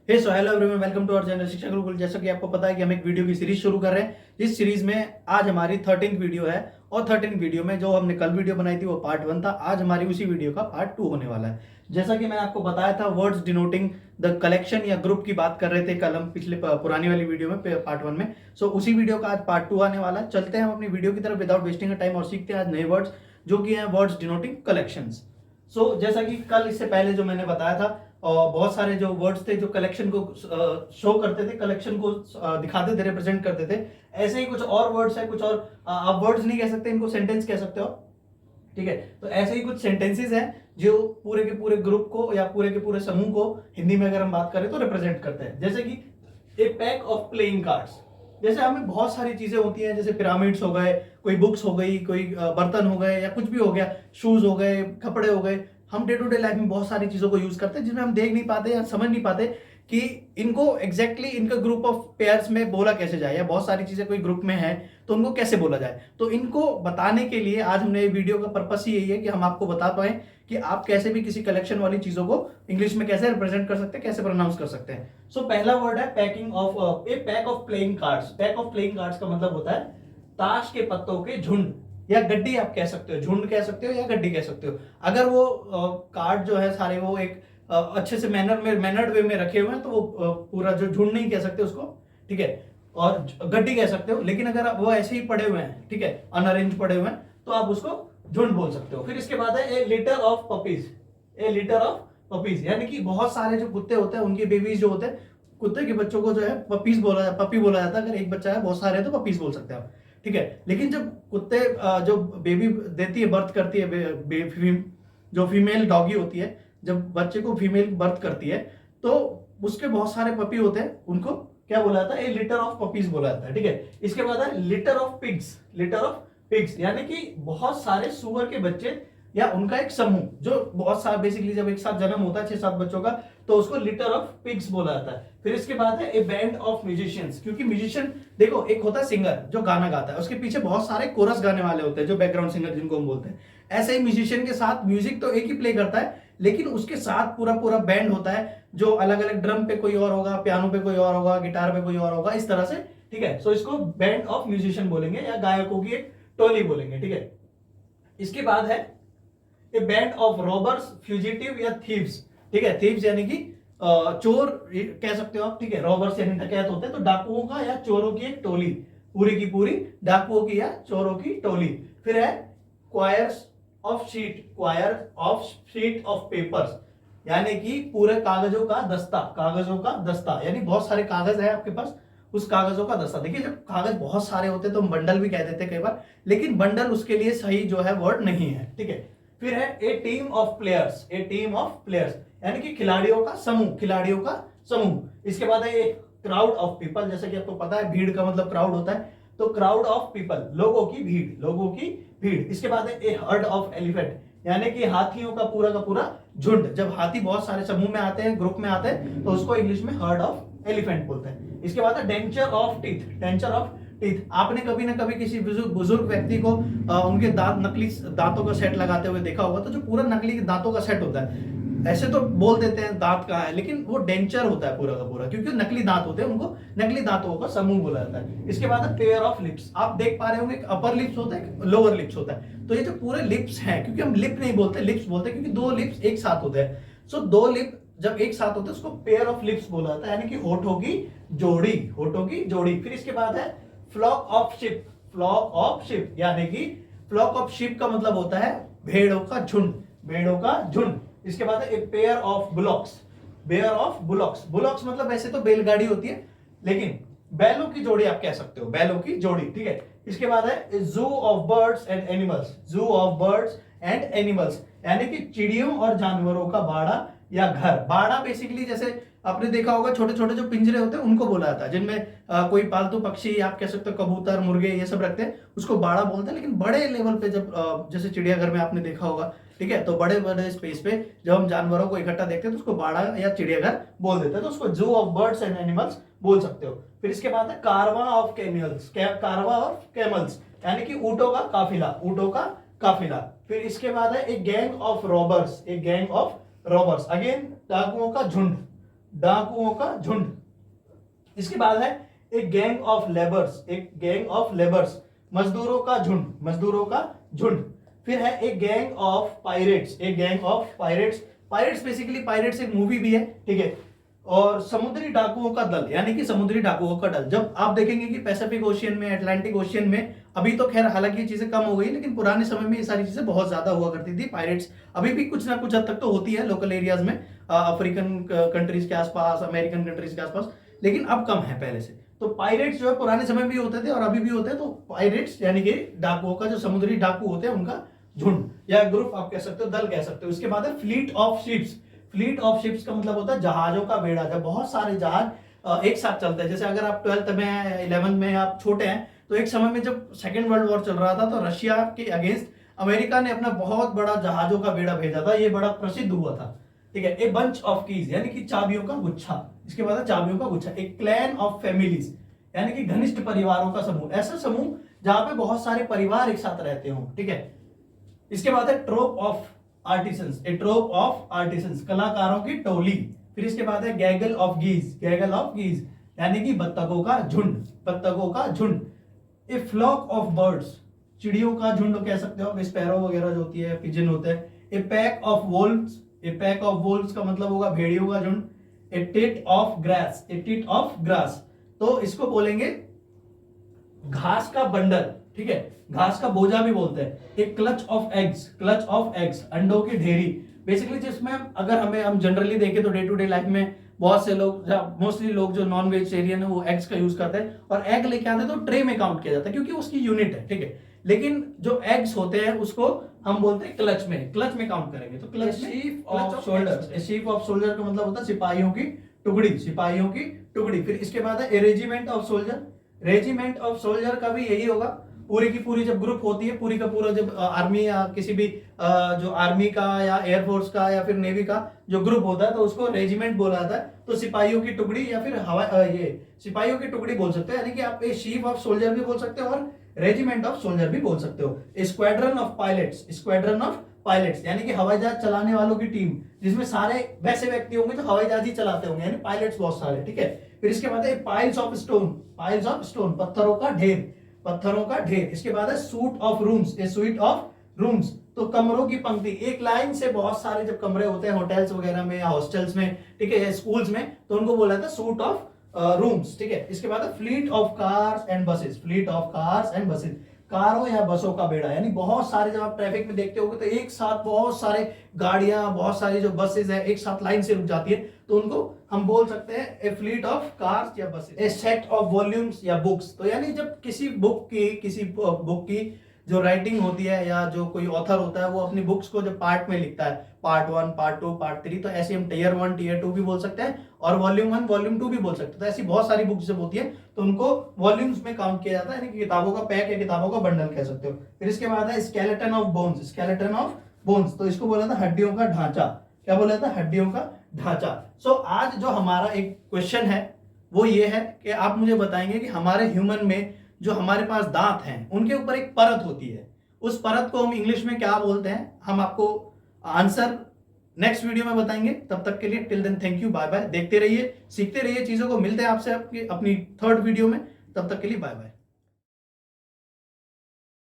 Hey so hello everyone, welcome to our channel Shiksha Gurukul. जैसा कि आपको पता है कि हम एक वीडियो की सीरीज शुरू कर रहे हैं। इस सीरीज में आज हमारी 13वीं वीडियो है और 13वीं वीडियो में जो हमने कल वीडियो बनाई थी वो पार्ट 1 था। आज हमारी उसी वीडियो का पार्ट 2 होने वाला है। जैसा कि मैंने आपको बताया था, वर्ड्स डिनोटिंग द कलेक्शन या ग्रुप की बात कर रहे थे कल हम पिछले पुरानी वाली वीडियो में, पार्ट 1 में। सो उसी वीडियो का आज पार्ट 2 आने वाला है। चलते हैं हम अपनी वीडियो की तरफ विदाउट वेस्टिंग टाइम और सीखते हैं आज नए वर्ड्स जो कि हैं वर्ड्स डिनोटिंग कलेक्शंस। सो जैसा कि कल इससे पहले जो मैंने बताया था, और बहुत सारे जो वर्ड्स थे जो कलेक्शन को शो करते थे, कलेक्शन को दिखाते थे, रिप्रेजेंट करते थे। ऐसे ही कुछ और वर्ड्स है, कुछ और आप वर्ड्स नहीं कह सकते, इनको सेंटेंस कह सकते हो, ठीक है। तो ऐसे ही कुछ सेंटेंसेस हैं जो पूरे के पूरे ग्रुप को या पूरे के पूरे समूह को हिंदी में अगर हम बात करें तो रिप्रेजेंट करते हैं। जैसे कि ए पैक ऑफ प्लेइंग कार्ड्स। जैसे हमें बहुत सारी चीजें होती हैं, जैसे पिरामिड्स हो गए, कोई बुक्स हो गई, कोई बर्तन हो गए, या कुछ भी हो गया, शूज हो गए, कपड़े हो गए। हम डे टू डे लाइफ में बहुत सारी चीजों को यूज करते हैं जिसमें हम देख नहीं पाते या समझ नहीं पाते कि इनको एग्जैक्टली इनका ग्रुप ऑफ पेयर्स में बोला कैसे जाए, या बहुत सारी चीजें कोई ग्रुप में है तो उनको कैसे बोला जाए। तो इनको बताने के लिए आज हमने वीडियो का पर्पस ही यही है कि हम आपको बता पाए कि आप कैसे भी किसी कलेक्शन वाली चीजों को इंग्लिश में कैसे रिप्रेजेंट कर सकते हैं, कैसे प्रोनाउंस कर सकते हैं। सो पहला वर्ड है packing of A pack of playing cards. Pack of playing cards का मतलब होता है ताश के पत्तों के झुंड, या गड्डी आप कह सकते हो, झुंड कह सकते हो या गड्डी कह सकते हो। अगर वो कार्ड जो है सारे वो एक अच्छे से मैनर्ड वे में रखे हुए हैं तो वो पूरा जो झुंड नहीं कह सकते उसको, ठीक है, और गड्डी कह सकते हो। लेकिन अगर वो ऐसे ही पड़े हुए हैं, ठीक है, अनअरेंज पड़े हुए हैं, तो आप उसको झुंड बोल सकते हो। फिर इसके बाद है a litter of puppies. A litter of puppies यानी कि बहुत सारे जो कुत्ते होते हैं उनके बेबीज जो होते हैं, कुत्ते के बच्चों को जो है पपी बोला जाता है। अगर एक बच्चा है, बहुत सारे हैं तो पपीज बोल सकते हैं आप, ठीक है। लेकिन जब कुत्ते जो बेबी देती है, बर्थ करती है, जो फीमेल डॉगी होती है, जब बच्चे को फीमेल बर्थ करती है तो उसके बहुत सारे पपी होते हैं, उनको क्या बोला जाता है, ए लिटर ऑफ पपीज बोला जाता है, ठीक है। इसके बाद है litre of pigs. Litre of pigs यानी कि बहुत सारे सुअर के बच्चे या उनका एक समूह, जो बहुत सारे बेसिकली जब एक साथ जन्म होता है 6-7 बच्चों का, तो उसको लिटर ऑफ पिग्स बोला जाता है। फिर इसके बाद है ए बैंड ऑफ म्यूजिशियंस। क्योंकि म्यूजिशियन देखो, एक होता है सिंगर जो गाना गाता है, उसके पीछे बहुत सारे कोरस गाने वाले होते हैं जो बैकग्राउंड सिंगर जिनको हम बोलते हैं। ऐसे ही म्यूजिशियन के साथ म्यूजिक तो एक ही प्ले करता है, लेकिन उसके साथ पूरा पूरा बैंड होता है जो अलग अलग, ड्रम पे कोई और होगा, पियानो पे कोई और होगा, गिटार पे कोई और होगा, इस तरह से, ठीक है। सो इसको बैंड ऑफ म्यूजिशियन बोलेंगे या गायकों की एक टोली बोलेंगे, ठीक है। इसके बाद है A band of robbers, fugitive या थीव्स, ठीक है। थीव्स यानी कि चोर कह सकते हो आप, ठीक है। रॉबर्स यानी डकैत होते हैं, तो डाकुओं का या चोरों की एक टोली, पूरी की पूरी डाकुओं की या चोरों की टोली। फिर है quires of sheet. Quire of sheet of papers यानी कि पूरे कागजों का दस्ता। कागजों का दस्ता यानी बहुत सारे कागज है आपके पास, उस कागजों का दस्ता। देखिए, जब कागज बहुत सारे होते हैं तो हम बंडल भी कह देते हैं कई बार, लेकिन बंडल उसके लिए सही जो है वर्ड नहीं है, ठीक है। फिर है a team of players. A team of players यानी कि खिलाड़ियों का समूह, खिलाड़ियों का समूह। इसके बाद है ए क्राउड ऑफ पीपल। जैसे कि आपको पता है भीड़ का मतलब क्राउड होता है, तो क्राउड ऑफ पीपल, लोगों की भीड़, लोगों की भीड़। इसके बाद है ए हर्ड ऑफ एलिफेंट यानी कि हाथियों का पूरा झुंड। जब हाथी बहुत सारे समूह में आते हैं, ग्रुप में आते हैं, तो उसको इंग्लिश में हर्ड ऑफ एलिफेंट बोलते हैं। इसके बाद है denture of teeth. Denture of teeth, आपने कभी ना कभी किसी बुजुर्ग व्यक्ति को उनके दांत, नकली दांतों का सेट लगाते हुए देखा होगा। तो जो पूरा नकली दांतों का सेट होता है, ऐसे तो बोल देते हैं दांत का है, लेकिन वो डेंचर होता है पूरा का पूरा, क्योंकि नकली दांत होते हैं, उनको नकली दांतों का समूह बोला जाता है। इसके बाद है पेयर ऑफ लिप्स। आप देख पा रहे होंगे, एक अपर लिप्स होता है, एक लोअर लिप्स होता है। तो ये जो पूरे लिप्स हैं, क्योंकि हम लिप नहीं बोलते, लिप्स बोलते हैं, क्योंकि दो लिप्स एक साथ होते हैं। सो दो लिप जब एक साथ होते हैं उसको पेयर ऑफ लिप्स बोला जाता है, यानी कि होठों की जोड़ी, होठों की जोड़ी। फिर इसके बाद है flock of sheep. Flock of sheep यानी कि फ्लॉक ऑफ शिप का मतलब होता है भेड़ों का झुंड, भेड़ों का झुंड। इसके बाद है a pair of bullocks. Pair of bullocks. Bullocks मतलब ऐसे तो बैलगाड़ी होती है, लेकिन बैलों की जोड़ी आप कह सकते हो, बैलों की जोड़ी, ठीक है। इसके बाद है zoo of birds and animals. Zoo of birds and animals यानी कि चिड़ियों और जानवरों का बाड़ा या घर। बाड़ा बेसिकली जैसे आपने देखा होगा, छोटे छोटे जो पिंजरे होते हैं उनको बोला जाता है, जिनमें कोई पालतू पक्षी, आप कह सकते हो कबूतर, मुर्गे, ये सब रखते हैं, उसको बाड़ा बोलते हैं। लेकिन बड़े लेवल पे जब जैसे चिड़ियाघर में आपने देखा होगा, ठीक है, तो बड़े बड़े स्पेस पे जब हम जानवरों को इकट्ठा देखते हैं तो उसको बाड़ा या चिड़ियाघर बोल देते हैं, तो उसको zoo of birds and animals बोल सकते हो। फिर इसके बाद है कारवा ऑफ कैमल्स। कारवा ऑफ कैमल्स यानी कि ऊंटों का काफिला, ऊंटों का काफिला। फिर इसके बाद है एक गैंग ऑफ रॉबर्स। एक गैंग ऑफ रॉबर्स अगेन डाकुओं का झुंड, डाकुओं का झुंड। इसके बाद है एक गैंग ऑफ लेबर्स, एक गैंग ऑफ लेबर्स, मजदूरों का झुंड, मजदूरों का झुंड। फिर है एक गैंग ऑफ पायरेट्स, एक gang of pirates. Pirates basically, pirates एक मूवी भी है, ठीक है। और समुद्री डाकुओं का दल, यानी कि समुद्री डाकुओं का दल। जब आप देखेंगे कि पैसिफिक ओशियन में, अटलांटिक ओशियन में, अभी तो खैर हालांकि ये चीजें कम हो गई, लेकिन पुराने समय में ये सारी चीजें बहुत ज्यादा हुआ करती थी। पायरेट्स अभी भी कुछ ना कुछ हद तक तो होती है लोकल एरियाज में, अफ्रीकन कंट्रीज के आसपास, अमेरिकन कंट्रीज के आसपास, लेकिन अब कम है पहले से। तो पायरेट्स जो है पुराने समय में भी होते थे और अभी भी होते हैं। तो पायरेट्स यानी कि डाकुओं का, जो समुद्री डाकू होते हैं, उनका झुंड या ग्रुप आप कह सकते हो, दल कह सकते हो। उसके बाद है fleet of ships. Fleet of ships का मतलब होता है जहाजों का बेड़ा। जब बहुत सारे जहाज एक साथ चलते हैं, जैसे अगर आप 12th में, 11th में आप छोटे हैं, तो एक समय में जब सेकेंड वर्ल्ड वॉर चल रहा था तो रशिया के अगेंस्ट अमेरिका ने अपना बहुत बड़ा जहाजों का बेड़ा भेजा था। ये बड़ा प्रसिद्ध हुआ था, ठीक है। ए बंच ऑफ कीज यानी कि चाबियों का गुच्छा। इसके बाद है चाबियों का गुच्छा। एक क्लैन ऑफ फैमिलीज यानी कि घनिष्ठ परिवारों का समूह, ऐसा समूह जहां पे बहुत सारे परिवार एक साथ रहते हो, ठीक है। इसके बाद है ट्रोप of artisans, A ट्रोप of artisans, कलाकारों की टोली। फिर इसके बाद है गैगल ऑफ गीज, गैगल ऑफ गीज यानी कि बत्तखों का झुंड, बत्तखों का झुंड। ए फ्लॉक ऑफ बर्ड्स, चिड़ियों का झुंड कह सकते हो, स्पैरो वगैरह जो होती है, पिजन होते हैं। A pack of wolves, a pack of wolves का मतलब होगा भेड़ियों का झुंड। A tit of grass, a tit of grass, तो इसको बोलेंगे घास का बंडल, ठीक है, घास का बोझा भी बोलते हैं। एक clutch of eggs, clutch of eggs, अंडों की ढेरी। बेसिकली जिसमें अगर हम जनरली देखें तो डे टू डे लाइफ में बहुत से लोग, मोस्टली लोग जो नॉन वेजिटेरियन है, वो एग्स का यूज करते हैं और एग लेके आते हैं तो ट्रे में काउंट किया जाता है क्योंकि उसकी यूनिट है, ठीक है। लेकिन जो एग्स होते हैं उसको हम बोलते हैं क्लच में, क्लच में काउंट करेंगे। तो clutch, sheath off shoulder, sheath off shoulder का मतलब होता है सिपाहियों की टुकड़ी, सिपाहियों की टुकड़ी। फिर इसके बाद है regiment of soldier, regiment of soldier का भी यही होगा। पूरी की पूरी जब ग्रुप होती है, पूरी का पूरा जब आर्मी या किसी भी जो आर्मी का या एयरफोर्स का या फिर नेवी का जो ग्रुप होता है तो उसको रेजिमेंट बोला जाता है। तो सिपाहियों की टुकड़ी या फिर ये सिपाहियों की टुकड़ी बोल सकते हो, यानी कि आप ये चीफ ऑफ सोल्जर भी बोल सकते हो और रेजिमेंट ऑफ सोल्जर भी बोल सकते हो। Squadron of pilots, squadron of pilots यानी कि हवाई जहाज चलाने वालों की टीम, जिसमें सारे वैसे व्यक्ति होंगे जो हवाई जहाज ही चलाते होंगे, यानी पायलट्स बहुत सारे, ठीक है। फिर इसके बाद है piles of stone, piles of stone, पत्थरों का ढेर, पत्थरों का ढेर। इसके बाद है suit of rooms, A sweet of rooms, तो कमरों की पंक्ति, एक लाइन से बहुत सारे जब कमरे होते हैं होटल्स वगैरह में या हॉस्टल्स में, ठीक है, स्कूल्स में, तो उनको बोला जाता है सूट ऑफ रूम्स, ठीक है। इसके बाद है fleet of cars and buses, fleet of cars and buses, कारों या बसों का बेड़ा, यानी बहुत सारे, जब आप ट्रैफिक में देखते होगे तो एक साथ बहुत सारे गाड़ियां, बहुत सारी जो बसेस है एक साथ लाइन से रुक जाती है, तो उनको हम बोल सकते हैं ए फ्लीट ऑफ कार्स या buses. A set of volumes या बुक्स, तो यानी जब किसी बुक की जो राइटिंग होती है या जो कोई ऑथर होता है वो अपनी बुक्स को जब पार्ट में लिखता है, पार्ट 1, पार्ट 2, पार्ट 3, तो ऐसे हम टीयर 1, टीयर 2 भी बोल सकते हैं और वॉल्यूम 1, वॉल्यूम 2 भी बोल सकते हैं। तो ऐसी बहुत सारी बुक्स जब होती है तो उनको वॉल्यूम्स में काउंट किया जाता है, यानी कि किताबों का पैक या किताबों का बंडल कह सकते हो। फिर इसके बाद है skeleton of bones, skeleton of bones, तो इसको बोला था हड्डियों का ढांचा। क्या बोला था? हड्डियों का ढांचा। सो आज जो हमारा एक क्वेश्चन है वो ये है कि आप मुझे बताएंगे कि हमारे ह्यूमन में जो हमारे पास दांत हैं उनके ऊपर एक परत होती है, उस परत को हम इंग्लिश में क्या बोलते हैं? हम आपको आंसर नेक्स्ट वीडियो में बताएंगे। तब तक के लिए till then thank you, bye bye. देखते रहिए, सीखते रहिए चीजों को। मिलते हैं आपसे अपनी थर्ड वीडियो में, तब तक के लिए बाय बाय।